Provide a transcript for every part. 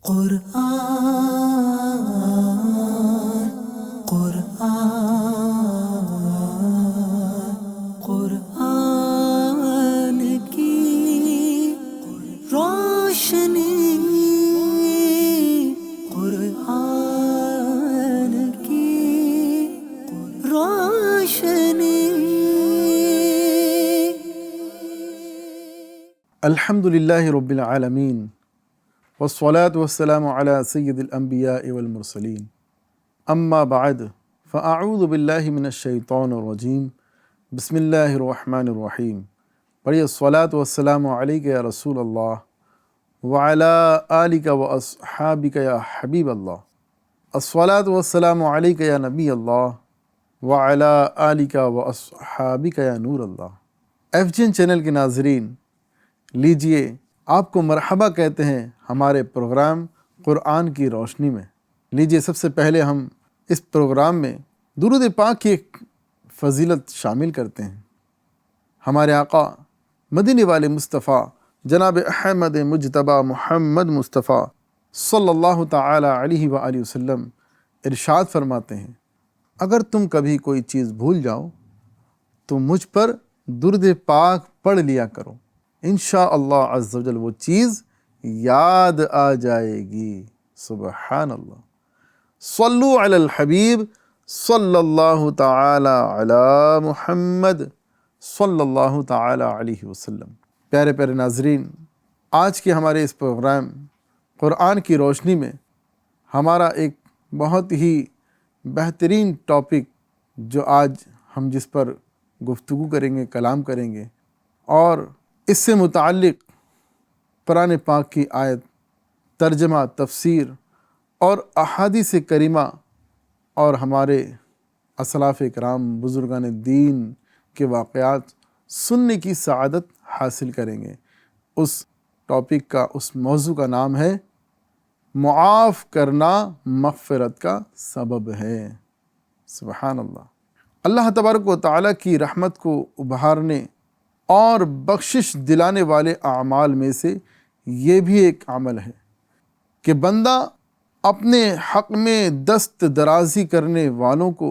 قرآن قرآن قرآن کی روشنی، قرآن کی روشنی۔ الحمد للہ رب العالمین والصلاة والسلام علی سید الانبیاء والمرسلین، اما بعد فاعوذ باللہ من الشیطان الرجیم، بسم اللہ الرحمن الرحیم۔ پڑھیے الصلاة والسلام علیک یا رسول اللہ وعلی آلک واصحابک یا حبیب اللہ، الصلاة والسلام علیک یا نبی اللہ وعلی آلک واصحابک یا نور اللہ۔ FGN چینل کے ناظرین، لیجئے آپ کو مرحبا کہتے ہیں ہمارے پروگرام قرآن کی روشنی میں۔ لیجئے سب سے پہلے ہم اس پروگرام میں درود پاک کی ایک فضیلت شامل کرتے ہیں۔ ہمارے آقا مدینے والے مصطفیٰ جناب احمد مجتبیٰ محمد مصطفیٰ صلی اللہ تعالی علیہ وآلہ وسلم ارشاد فرماتے ہیں، اگر تم کبھی کوئی چیز بھول جاؤ تو مجھ پر درود پاک پڑھ لیا کرو، انشاءاللہ عز و جل وہ چیز یاد آ جائے گی۔ سبحان اللہ۔ صلو علی الحبیب صلی اللہ تعالی علی محمد صلی اللہ تعالی علیہ وسلم۔ پیارے پیارے ناظرین، آج کے ہمارے اس پروگرام قرآن کی روشنی میں ہمارا ایک بہت ہی بہترین ٹاپک جو آج ہم جس پر گفتگو کریں گے، کلام کریں گے، اور اس سے متعلق قرآن پاک کی آیت، ترجمہ، تفسیر اور احادیث کریمہ اور ہمارے اسلاف کرام بزرگان دین کے واقعات سننے کی سعادت حاصل کریں گے۔ اس ٹاپک کا، اس موضوع کا نام ہے معاف کرنا مغفرت کا سبب ہے۔ سبحان اللہ۔ اللہ تبارک و تعالیٰ کی رحمت کو ابھارنے اور بخشش دلانے والے اعمال میں سے یہ بھی ایک عمل ہے کہ بندہ اپنے حق میں دست درازی کرنے والوں کو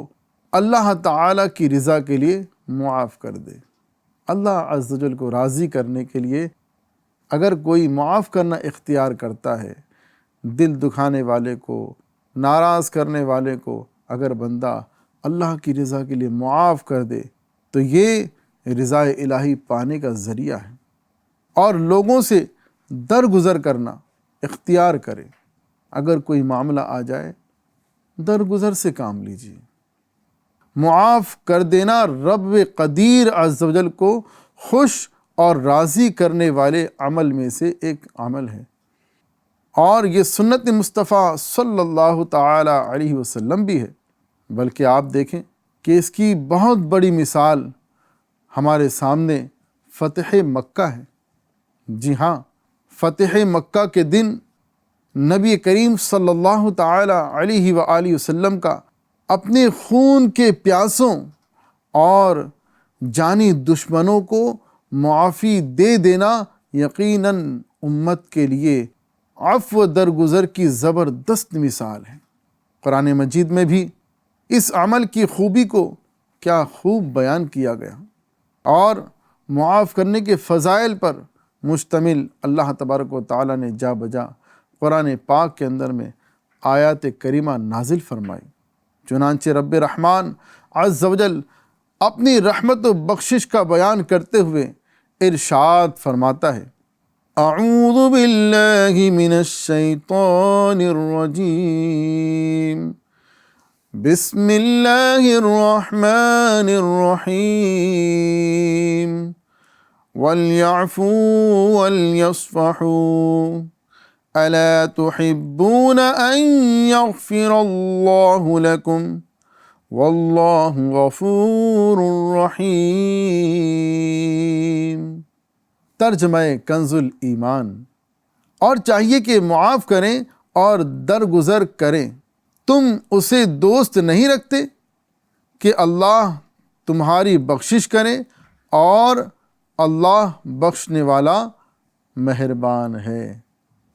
اللہ تعالیٰ کی رضا کے لیے معاف کر دے۔ اللہ عز و جل کو راضی کرنے کے لیے اگر کوئی معاف کرنا اختیار کرتا ہے، دل دکھانے والے کو، ناراض کرنے والے کو اگر بندہ اللہ کی رضا کے لیے معاف کر دے تو یہ رضا الہی پانے کا ذریعہ ہے، اور لوگوں سے درگزر کرنا اختیار کرے۔ اگر کوئی معاملہ آ جائے درگزر سے کام لیجیے۔ معاف کر دینا رب قدیر عز و جل کو خوش اور راضی کرنے والے عمل میں سے ایک عمل ہے، اور یہ سنت مصطفیٰ صلی اللہ تعالی علیہ وسلم بھی ہے۔ بلکہ آپ دیکھیں کہ اس کی بہت بڑی مثال ہمارے سامنے فتح مکہ ہے۔ جی ہاں، فتح مکہ کے دن نبی کریم صلی اللہ تعالی علیہ وآلہ وسلم کا اپنے خون کے پیاسوں اور جانی دشمنوں کو معافی دے دینا یقیناً امت کے لیے عفو درگزر کی زبردست مثال ہے۔ قرآن مجید میں بھی اس عمل کی خوبی کو کیا خوب بیان کیا گیا، اور معاف کرنے کے فضائل پر مشتمل اللہ تبارک و تعالیٰ نے جا بجا قرآن پاک کے اندر میں آیات کریمہ نازل فرمائی۔ چنانچہ رب رحمان عز و جل اپنی رحمت و بخشش کا بیان کرتے ہوئے ارشاد فرماتا ہے، اعوذ باللہ من الشیطان الرجیم، بسم اللہ الرحمن الرحیم، وَلْيَعْفُوا وَلْيَصْفَحُوا أَلَا تُحِبُّونَ أَن يَغْفِرَ اللَّهُ لَكُمْ وَاللَّهُ غَفُورٌ رَحِيمٌ۔ ترجمہ کنز الایمان۔ اور چاہیے کہ معاف کریں اور درگزر کریں۔ تم اسے دوست نہیں رکھتے کہ اللہ تمہاری بخشش کرے، اور اللہ بخشنے والا مہربان ہے۔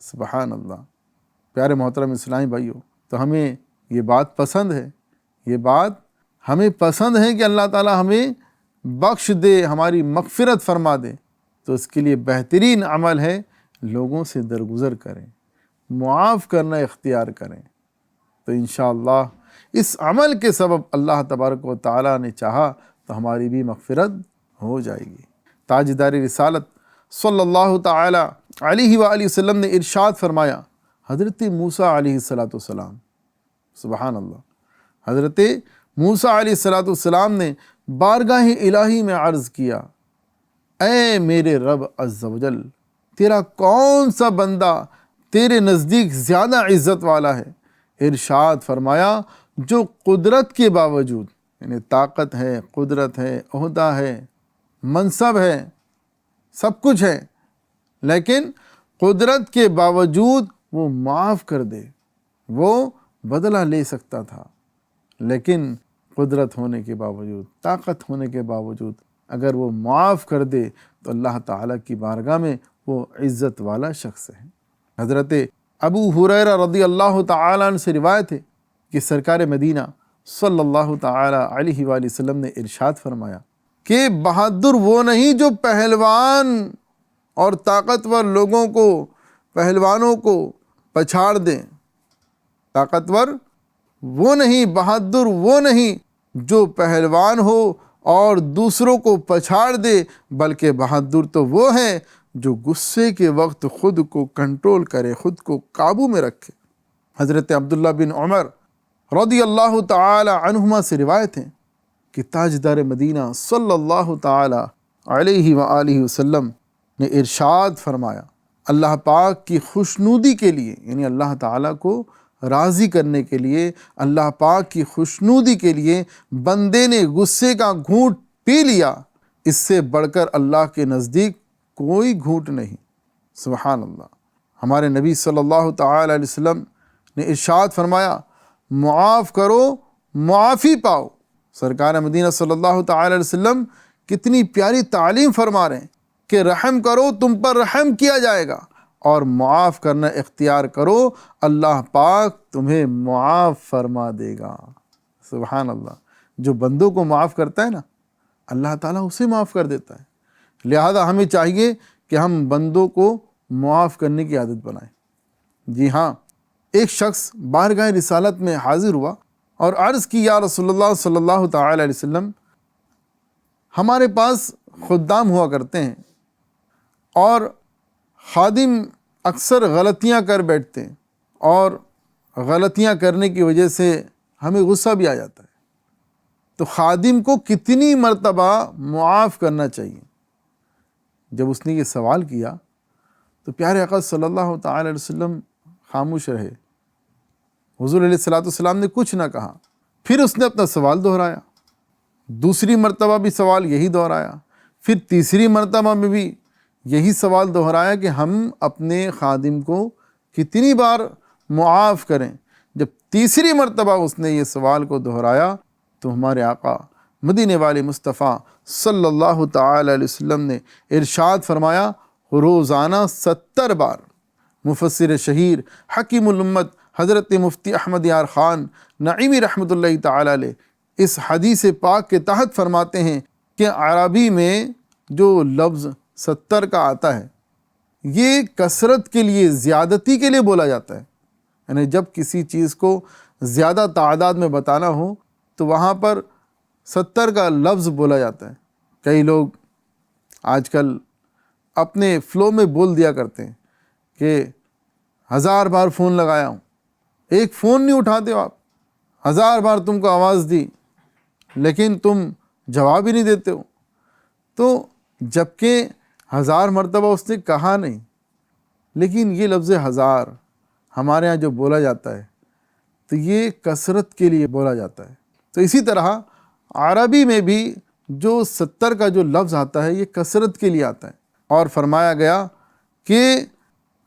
سبحان اللہ۔ پیارے محترم اسلامی بھائیوں، تو ہمیں یہ بات پسند ہے، یہ بات ہمیں پسند ہے کہ اللہ تعالیٰ ہمیں بخش دے، ہماری مغفرت فرما دے، تو اس کے لیے بہترین عمل ہے لوگوں سے درگزر کریں، معاف کرنا اختیار کریں۔ تو انشاءاللہ اس عمل کے سبب اللہ تبارک و تعالیٰ نے چاہا تو ہماری بھی مغفرت ہو جائے گی۔ تاجدار رسالت صلی اللہ تعالی علیہ وآلہ وسلم نے ارشاد فرمایا، حضرت موسیٰ علیہ السلام، سبحان اللہ، حضرت موسیٰ علیہ السلام نے بارگاہ الہی میں عرض کیا، اے میرے رب عز و جل، تیرا کون سا بندہ تیرے نزدیک زیادہ عزت والا ہے؟ ارشاد فرمایا، جو قدرت کے باوجود، یعنی طاقت ہے، قدرت ہے، عہدہ ہے، منصب ہے، سب کچھ ہے، لیکن قدرت کے باوجود وہ معاف کر دے۔ وہ بدلہ لے سکتا تھا، لیکن قدرت ہونے کے باوجود، طاقت ہونے کے باوجود اگر وہ معاف کر دے تو اللہ تعالیٰ کی بارگاہ میں وہ عزت والا شخص ہے۔ حضرت ابو ہریرہ رضی اللہ تعالیٰ عنہ سے روایت ہے کہ سرکار مدینہ صلی اللہ تعالیٰ علیہ وآلہ وسلم نے ارشاد فرمایا کہ بہادر وہ نہیں جو پہلوان اور طاقتور لوگوں کو، پہلوانوں کو پچھاڑ دیں۔ طاقتور وہ نہیں، بہادر وہ نہیں جو پہلوان ہو اور دوسروں کو پچھاڑ دے، بلکہ بہادر تو وہ ہے جو غصے کے وقت خود کو کنٹرول کرے، خود کو قابو میں رکھے۔ حضرت عبداللہ بن عمر رضی اللہ تعالی عنہما سے روایت ہے کہ تاجدار مدینہ صلی اللہ تعالی علیہ وآلہ وسلم نے ارشاد فرمایا، اللہ پاک کی خوشنودی کے لیے، یعنی اللہ تعالیٰ کو راضی کرنے کے لیے، اللہ پاک کی خوشنودی کے لیے بندے نے غصے کا گھونٹ پی لیا، اس سے بڑھ کر اللہ کے نزدیک کوئی گھونٹ نہیں۔ سبحان اللہ۔ ہمارے نبی صلی اللہ تعالی علیہ وسلم نے ارشاد فرمایا، معاف کرو معافی پاؤ۔ سرکار مدینہ صلی اللہ تعالی علیہ وسلم کتنی پیاری تعلیم فرما رہے ہیں کہ رحم کرو تم پر رحم کیا جائے گا، اور معاف کرنا اختیار کرو، اللہ پاک تمہیں معاف فرما دے گا۔ سبحان اللہ۔ جو بندوں کو معاف کرتا ہے نا، اللہ تعالیٰ اسے معاف کر دیتا ہے۔ لہذا ہمیں چاہیے کہ ہم بندوں کو معاف کرنے کی عادت بنائیں۔ جی ہاں، ایک شخص بارگاہ رسالت میں حاضر ہوا اور عرض کی، یا رسول اللہ صلی اللہ تعالی علیہ وسلم، ہمارے پاس خدام ہوا کرتے ہیں اور خادم اکثر غلطیاں کر بیٹھتے ہیں، اور غلطیاں کرنے کی وجہ سے ہمیں غصہ بھی آ جاتا ہے، تو خادم کو کتنی مرتبہ معاف کرنا چاہیے؟ جب اس نے یہ سوال کیا تو پیارے آقا صلی اللہ تعالی علیہ وسلم خاموش رہے۔ حضور علیہ السلام نے کچھ نہ کہا۔ پھر اس نے اپنا سوال دہرایا، دوسری مرتبہ بھی سوال یہی دہرایا، پھر تیسری مرتبہ میں بھی یہی سوال دہرایا کہ ہم اپنے خادم کو کتنی بار معاف کریں۔ جب تیسری مرتبہ اس نے یہ سوال کو دہرایا تو ہمارے آقا مدینے والے مصطفیٰ صلی اللہ تعالی علیہ وسلم نے ارشاد فرمایا، روزانہ 70 بار۔ مفسر شہیر حکیم الامت حضرت مفتی احمد یار خان نعیمی رحمۃ اللہ تعالی علیہ اس حدیث پاک کے تحت فرماتے ہیں کہ عربی میں جو لفظ 70 کا آتا ہے، یہ کثرت کے لیے، زیادتی کے لیے بولا جاتا ہے۔ یعنی جب کسی چیز کو زیادہ تعداد میں بتانا ہو تو وہاں پر 70 کا لفظ بولا جاتا ہے۔ کئی لوگ آج کل اپنے فلو میں بول دیا کرتے ہیں کہ 1000 بار فون لگایا ہوں، ایک فون نہیں اٹھاتے ہو آپ، 1000 بار تم کو آواز دی لیکن تم جواب ہی نہیں دیتے ہو۔ تو جبکہ 1000 مرتبہ اس نے کہا نہیں، لیکن یہ لفظ 1000 ہمارے ہاں جو بولا جاتا ہے تو یہ کثرت کے لیے بولا جاتا ہے۔ تو اسی طرح عربی میں بھی جو 70 کا جو لفظ آتا ہے یہ کثرت کے لیے آتا ہے، اور فرمایا گیا کہ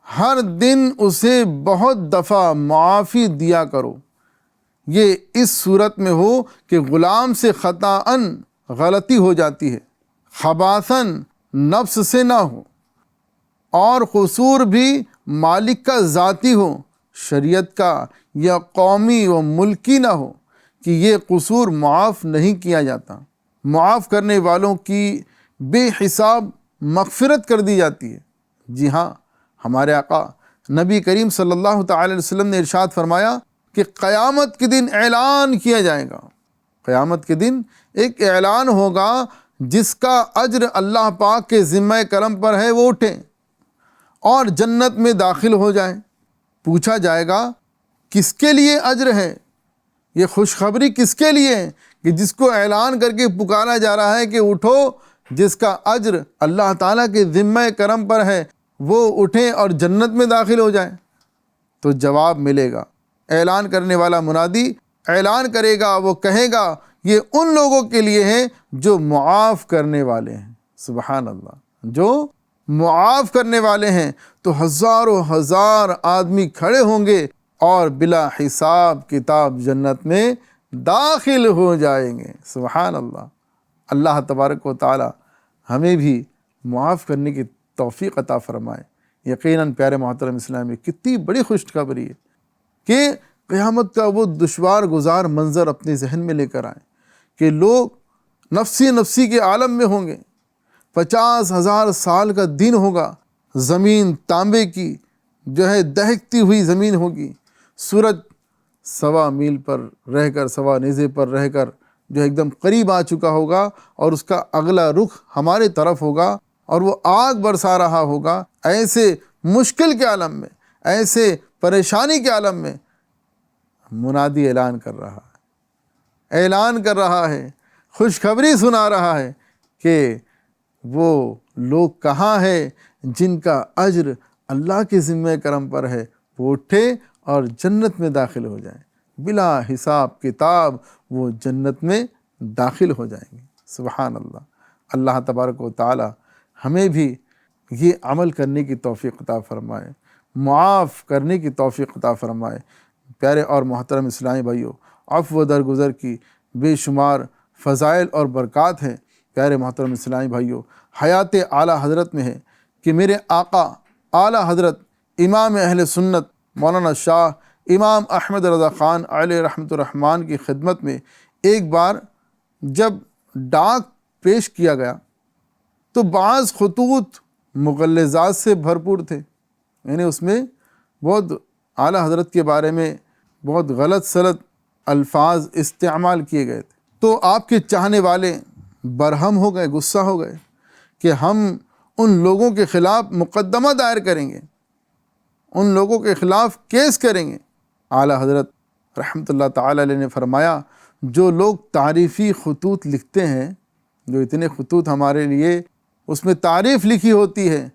ہر دن اسے بہت دفعہ معافی دیا کرو، یہ اس صورت میں ہو کہ غلام سے خطاً غلطی ہو جاتی ہے، خباثاً نفس سے نہ ہو، اور قصور بھی مالک کا ذاتی ہو، شریعت کا یا قومی و ملکی نہ ہو کہ یہ قصور معاف نہیں کیا جاتا۔ معاف کرنے والوں کی بے حساب مغفرت کر دی جاتی ہے۔ جی ہاں، ہمارے آقا نبی کریم صلی اللہ تعالی علیہ وسلم نے ارشاد فرمایا کہ قیامت کے دن اعلان کیا جائے گا، قیامت کے دن ایک اعلان ہوگا جس کا اجر اللہ پاک کے ذمہ کرم پر ہے، وہ اٹھیں اور جنت میں داخل ہو جائیں۔ پوچھا جائے گا کس کے لیے اجر ہے، یہ خوشخبری کس کے لیے ہے کہ جس کو اعلان کر کے پکارا جا رہا ہے کہ اٹھو، جس کا اجر اللہ تعالیٰ کے ذمہ کرم پر ہے وہ اٹھیں اور جنت میں داخل ہو جائیں۔ تو جواب ملے گا، اعلان کرنے والا منادی اعلان کرے گا، وہ کہے گا یہ ان لوگوں کے لیے ہے جو معاف کرنے والے ہیں۔ سبحان اللہ، جو معاف کرنے والے ہیں۔ تو ہزاروں ہزار آدمی کھڑے ہوں گے اور بلا حساب کتاب جنت میں داخل ہو جائیں گے۔ سبحان اللہ۔ اللہ تبارک و تعالی ہمیں بھی معاف کرنے کی توفیق عطا فرمائے۔ یقیناً پیارے محترم اسلامی، کتنی بڑی خوشخبری ہے کہ قیامت کا وہ دشوار گزار منظر اپنے ذہن میں لے کر آئیں کہ لوگ نفسی نفسی کے عالم میں ہوں گے۔ 50,000 سال کا دن ہوگا، زمین تانبے کی جو ہے دہکتی ہوئی زمین ہوگی، سورج 1.25 میل پر رہ کر، 1.25 نیزے پر رہ کر جو ایک دم قریب آ چکا ہوگا اور اس کا اگلا رخ ہمارے طرف ہوگا اور وہ آگ برسا رہا ہوگا۔ ایسے مشکل کے عالم میں، ایسے پریشانی کے عالم میں منادی اعلان کر رہا ہے، خوشخبری سنا رہا ہے کہ وہ لوگ کہاں ہیں جن کا اجر اللہ کے ذمہ کرم پر ہے، وہ اٹھے اور جنت میں داخل ہو جائیں، بلا حساب کتاب وہ جنت میں داخل ہو جائیں گے۔ سبحان اللہ۔ اللہ تبارک و تعالی ہمیں بھی یہ عمل کرنے کی توفیق عطا فرمائے، معاف کرنے کی توفیق عطا فرمائے۔ پیارے اور محترم اسلامی بھائیوں، عفو و درگزر کی بے شمار فضائل اور برکات ہیں۔ پیارے محترم اسلامی بھائیوں، حیات اعلیٰ حضرت میں ہے کہ میرے آقا اعلیٰ حضرت امام اہل سنت مولانا شاہ امام احمد رضا خان علیہ رحمۃ الرحمن کی خدمت میں ایک بار جب ڈاک پیش کیا گیا تو بعض خطوط مغلظات سے بھرپور تھے، یعنی اس میں بہت اعلیٰ حضرت کے بارے میں بہت غلط سلط الفاظ استعمال کیے گئے تھے۔ تو آپ کے چاہنے والے برہم ہو گئے، غصہ ہو گئے کہ ہم ان لوگوں کے خلاف مقدمہ دائر کریں گے، ان لوگوں کے خلاف کیس کریں گے۔ اعلیٰ حضرت رحمۃ اللہ تعالی علیہ نے فرمایا، جو لوگ تعریفی خطوط لکھتے ہیں، جو اتنے خطوط ہمارے لیے اس میں تعریف لکھی ہوتی ہے،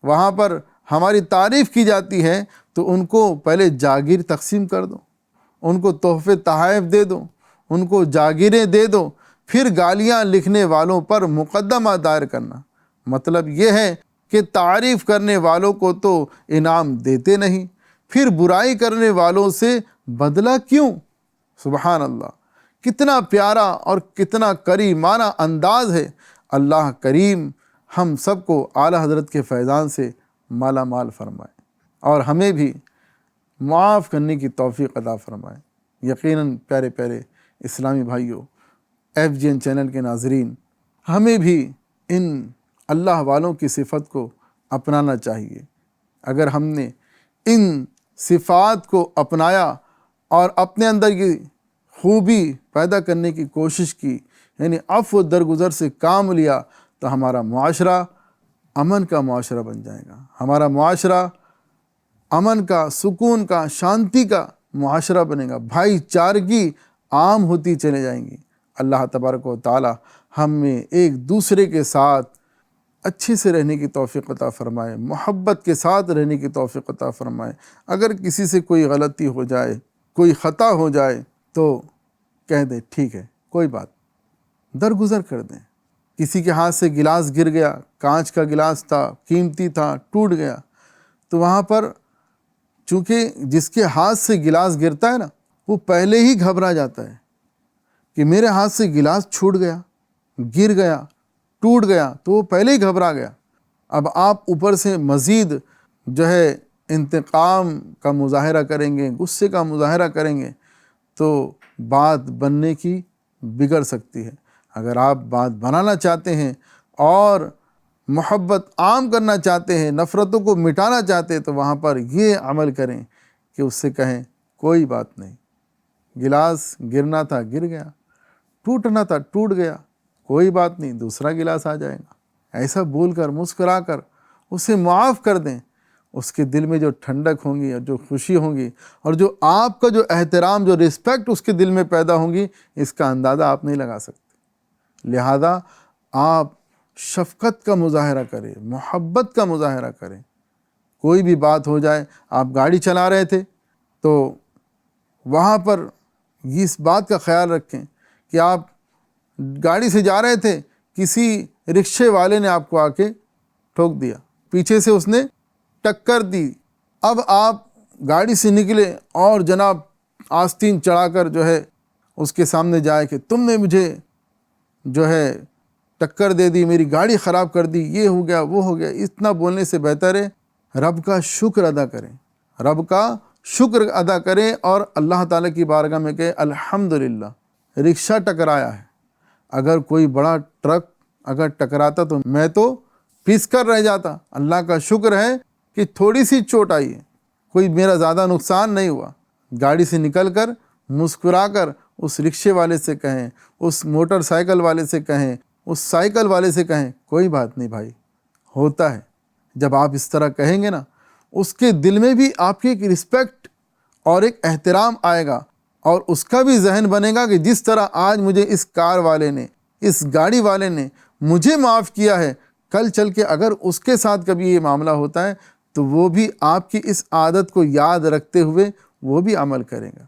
وہاں پر ہماری تعریف کی جاتی ہے، تو ان کو پہلے جاگیر تقسیم کر دو، ان کو تحفے تحائف دے دو، ان کو جاگیریں دے دو، پھر گالیاں لکھنے والوں پر مقدمہ دائر کرنا۔ مطلب یہ ہے کہ تعریف کرنے والوں کو تو انعام دیتے نہیں، پھر برائی کرنے والوں سے بدلہ کیوں؟ سبحان اللہ، کتنا پیارا اور کتنا کریمانہ انداز ہے۔ اللہ کریم ہم سب کو اعلیٰ حضرت کے فیضان سے مالا مال فرمائے اور ہمیں بھی معاف کرنے کی توفیق عطا فرمائے۔ یقیناً پیارے پیارے اسلامی بھائیوں، FGN چینل کے ناظرین، ہمیں بھی ان اللہ والوں کی صفت کو اپنانا چاہیے۔ اگر ہم نے ان صفات کو اپنایا اور اپنے اندر یہ خوبی پیدا کرنے کی کوشش کی، یعنی عفو و درگزر سے کام لیا، تو ہمارا معاشرہ امن کا معاشرہ بن جائے گا، ہمارا معاشرہ امن کا، سکون کا، شانتی کا معاشرہ بنے گا، بھائی چارگی عام ہوتی چلے جائیں گی۔ اللہ تبارک و تعالی ہمیں ایک دوسرے کے ساتھ اچھے سے رہنے کی توفیق عطا فرمائے، محبت کے ساتھ رہنے کی توفیق عطا فرمائے۔ اگر کسی سے کوئی غلطی ہو جائے، کوئی خطا ہو جائے، تو کہہ دیں ٹھیک ہے، کوئی بات، درگزر کر دیں۔ کسی کے ہاتھ سے گلاس گر گیا، کانچ کا گلاس تھا، قیمتی تھا، ٹوٹ گیا، تو وہاں پر چونکہ جس کے ہاتھ سے گلاس گرتا ہے نا، وہ پہلے ہی گھبرا جاتا ہے کہ میرے ہاتھ سے گلاس چھوٹ گیا، گر گیا، ٹوٹ گیا، تو وہ پہلے ہی گھبرا گیا۔ اب آپ اوپر سے مزید جو ہے انتقام کا مظاہرہ کریں گے، غصے کا مظاہرہ کریں گے تو بات بننے کی بگڑ سکتی ہے۔ اگر آپ بات بنانا چاہتے ہیں اور محبت عام کرنا چاہتے ہیں، نفرتوں کو مٹانا چاہتے ہیں، تو وہاں پر یہ عمل کریں کہ اس سے کہیں کوئی بات نہیں، گلاس گرنا تھا گر گیا، ٹوٹنا تھا ٹوٹ گیا، کوئی بات نہیں، دوسرا گلاس آ جائے گا۔ ایسا بول کر مسکرا کر اسے معاف کر دیں، اس کے دل میں جو ٹھنڈک ہوں گی اور جو خوشی ہوں گی اور جو آپ کا جو احترام، جو رسپیکٹ اس کے دل میں پیدا ہوں گی، اس کا اندازہ آپ نہیں لگا سکتے۔ لہذا آپ شفقت کا مظاہرہ کریں، محبت کا مظاہرہ کریں۔ کوئی بھی بات ہو جائے، آپ گاڑی چلا رہے تھے تو وہاں پر اس بات کا خیال رکھیں کہ آپ گاڑی سے جا رہے تھے، کسی رکشے والے نے آپ کو آ کے ٹھوک دیا، پیچھے سے اس نے ٹکر دی، اب آپ گاڑی سے نکلے اور جناب آستین چڑھا کر جو ہے اس کے سامنے جائے کہ تم نے مجھے جو ہے ٹکر دے دی، میری گاڑی خراب کر دی، یہ ہو گیا وہ ہو گیا۔ اتنا بولنے سے بہتر ہے رب کا شکر ادا کریں، رب کا شکر ادا کریں اور اللہ تعالیٰ کی بارگاہ میں کہ الحمدللہ رکشہ ٹکرایا ہے، اگر کوئی بڑا ٹرک اگر ٹکراتا تو میں تو پھس کر رہ جاتا، اللہ کا شکر ہے کہ تھوڑی سی چوٹ آئی ہے، کوئی میرا زیادہ نقصان نہیں ہوا۔ گاڑی سے نکل کر مسکرا کر اس رکشے والے سے کہیں، اس موٹر سائیکل والے سے کہیں، اس سائیکل والے سے کہیں کوئی بات نہیں بھائی، ہوتا ہے۔ جب آپ اس طرح کہیں گے نا، اس کے دل میں بھی آپ کی ایک رسپیکٹ اور ایک احترام آئے گا، اور اس کا بھی ذہن بنے گا کہ جس طرح آج مجھے اس کار والے نے، اس گاڑی والے نے مجھے معاف کیا ہے، کل چل کے اگر اس کے ساتھ کبھی یہ معاملہ ہوتا ہے تو وہ بھی آپ کی اس عادت کو یاد رکھتے ہوئے وہ بھی عمل کرے گا۔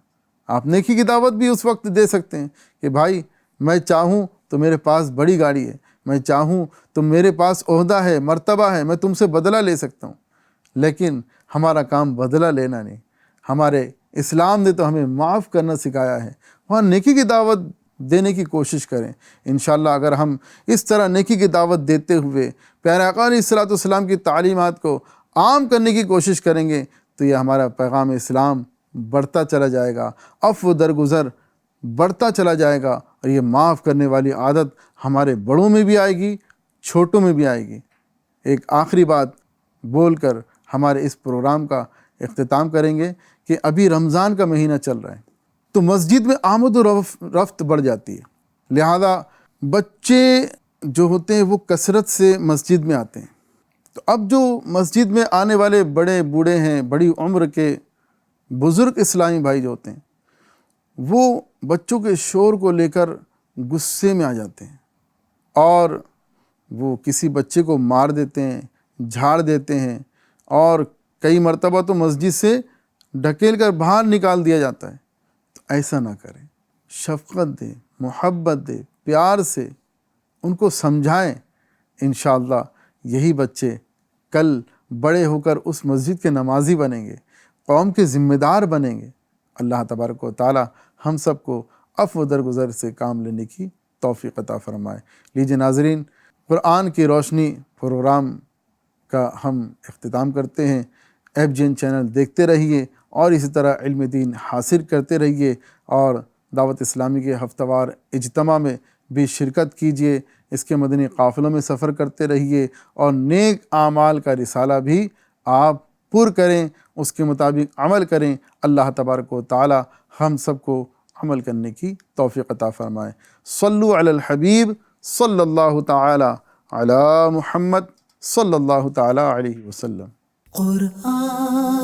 آپ نیکی کی دعوت بھی اس وقت دے سکتے ہیں کہ بھائی میں چاہوں تو میرے پاس بڑی گاڑی ہے، میں چاہوں تو میرے پاس عہدہ ہے، مرتبہ ہے، میں تم سے بدلہ لے سکتا ہوں، لیکن ہمارا کام بدلہ لینا نہیں، ہمارے اسلام نے تو ہمیں معاف کرنا سکھایا ہے۔ وہاں نیکی کی دعوت دینے کی کوشش کریں۔ انشاءاللہ اگر ہم اس طرح نیکی کی دعوت دیتے ہوئے پیارے آقا علیہ الصلوۃ والسلام کی تعلیمات کو عام کرنے کی کوشش کریں گے تو یہ ہمارا پیغام اسلام بڑھتا چلا جائے گا، عفو درگزر بڑھتا چلا جائے گا، اور یہ معاف کرنے والی عادت ہمارے بڑوں میں بھی آئے گی، چھوٹوں میں بھی آئے گی۔ ایک آخری بات بول کر ہمارے اس پروگرام کا اختتام کریں گے کہ ابھی رمضان کا مہینہ چل رہا ہے تو مسجد میں آمد و رفت بڑھ جاتی ہے، لہذا بچے جو ہوتے ہیں وہ کثرت سے مسجد میں آتے ہیں۔ تو اب جو مسجد میں آنے والے بڑے بوڑھے ہیں، بڑی عمر کے بزرگ اسلامی بھائی جو ہوتے ہیں، وہ بچوں کے شور کو لے کر غصے میں آ جاتے ہیں اور وہ کسی بچے کو مار دیتے ہیں، جھاڑ دیتے ہیں، اور کئی مرتبہ تو مسجد سے ڈھکیل کر باہر نکال دیا جاتا ہے۔ تو ایسا نہ کریں، شفقت دیں، محبت دیں، پیار سے ان کو سمجھائیں۔ انشاءاللہ یہی بچے کل بڑے ہو کر اس مسجد کے نمازی بنیں گے، قوم کے ذمہ دار بنیں گے۔ اللہ تبارک و تعالی ہم سب کو عفو درگزر سے کام لینے کی توفیق عطا فرمائے۔ لیجیے ناظرین، قرآن کی روشنی پروگرام کا ہم اختتام کرتے ہیں۔ FGN چینل دیکھتے رہیے اور اسی طرح علم دین حاصل کرتے رہیے، اور دعوت اسلامی کے ہفتہ وار اجتماع میں بھی شرکت کیجیے، اس کے مدنی قافلوں میں سفر کرتے رہیے، اور نیک اعمال کا رسالہ بھی آپ پر کریں، اس کے مطابق عمل کریں۔ اللہ تبارک و تعالی ہم سب کو عمل کرنے کی توفیق عطا فرمائے۔ صلو علی الحبیب صلی اللہ تعالی علی محمد صلی اللہ تعالی علیہ وسلم۔ قرآن